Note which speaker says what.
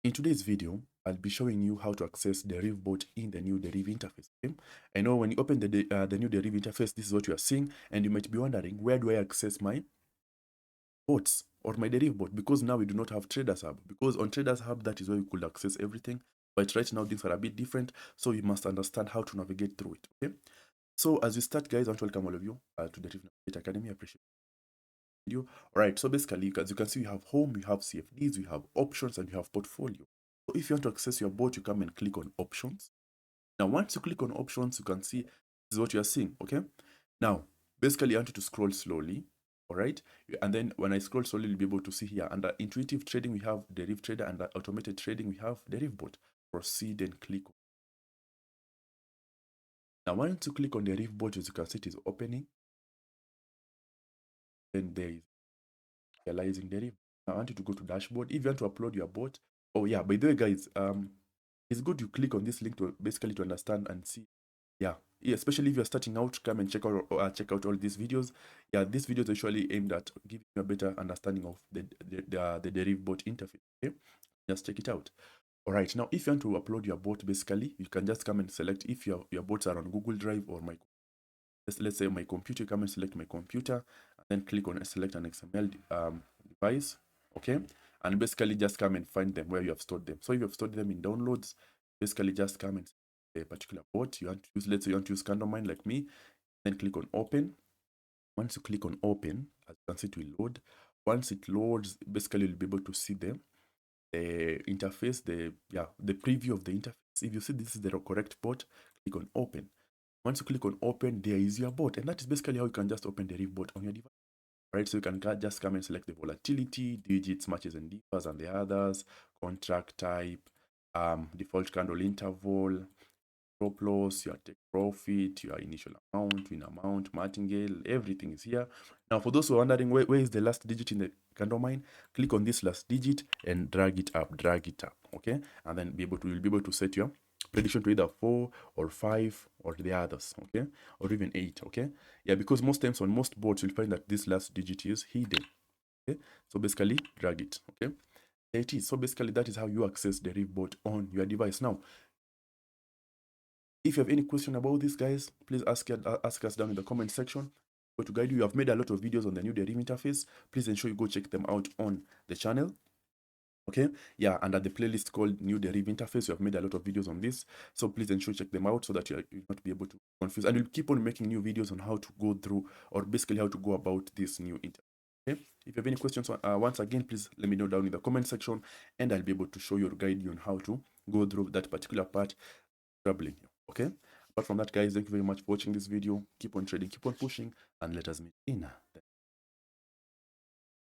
Speaker 1: In today's video, I'll be showing you how to access Deriv Bot in the new Deriv interface. Okay? I know when you open the new Deriv interface, this is what you are seeing, and you might be wondering, where do I access my bots or my Deriv Bot? Because now we do not have Traders Hub. Because on Traders Hub, that is where you could access everything. But right now, things are a bit different, so you must understand how to navigate through it. Okay? So as we start, guys, I want to welcome all of you to Deriv Academy. I appreciate you. All right, so basically, as you can see, we have home, we have CFDs, we have options, and we have portfolio. So if you want to access your bot, you come and click on options. Now, once you click on options, you can see this is what you are seeing. Okay. Now, basically, I want you to scroll slowly. All right. And then when I scroll slowly, you'll be able to see here under intuitive trading, we have Deriv Trader, and automated trading, we have Deriv Bot. Proceed and click. Now, once you click on Deriv Bot, as you can see, it is opening. Then there is realizing Deriv. Now, I want you to go to dashboard. If you want to upload your bot, oh yeah, by the way, guys, it's good you click on this link to basically to understand and see. Yeah, especially if you're starting out, come and check out all these videos. Yeah, these videos are usually aimed at giving you a better understanding of the Deriv Bot interface. Okay, just check it out. All right, now if you want to upload your bot, basically you can just come and select if your bots are on Google Drive or let's say my computer. You come and select my computer, and then click on select an XML device. Okay, and basically just come and find them where you have stored them. So if you have stored them in downloads, basically just come and a particular bot you want to use. Let's say you want to use CandleMine like me, then click on open. Once you click on open, as you can see, it will load. Once it loads, basically you'll be able to see the interface, the preview of the interface. If you see this is the correct bot, click on open. Once you click on open, there is your bot, and that is basically how you can just open the Deriv Bot on your device. Right, so you can just come and select the volatility, digits, matches and differs, and the others, contract type, default candle interval, stop loss, your take profit, your initial amount, win amount, martingale, everything is here. Now, for those who are wondering where is the last digit in the candle mine, click on this last digit and drag it up, okay? And then you'll be able to set your prediction to either 4 or 5 or the others, okay? Or even 8, okay? Yeah, because most times on most boards, you'll find that this last digit is hidden, okay? So basically, drag it, okay? There it is. So basically, that is how you access the Deriv Bot on your device. Now, if you have any question about this, guys, please ask us down in the comment section. To guide you, I've made a lot of videos on the new Deriv interface. Please ensure you go check them out on the channel. Okay, yeah, under the playlist called New Deriv Interface, we have made a lot of videos on this. So please ensure you check them out so that you'll not be able to confuse. And we'll keep on making new videos on how to go through, or basically how to go about this new interface. Okay, if you have any questions, once again, please let me know down in the comment section, and I'll be able to show you or guide you on how to go through that particular part, troubling you. Okay, apart from that, guys, thank you very much for watching this video. Keep on trading, keep on pushing, and let us meet in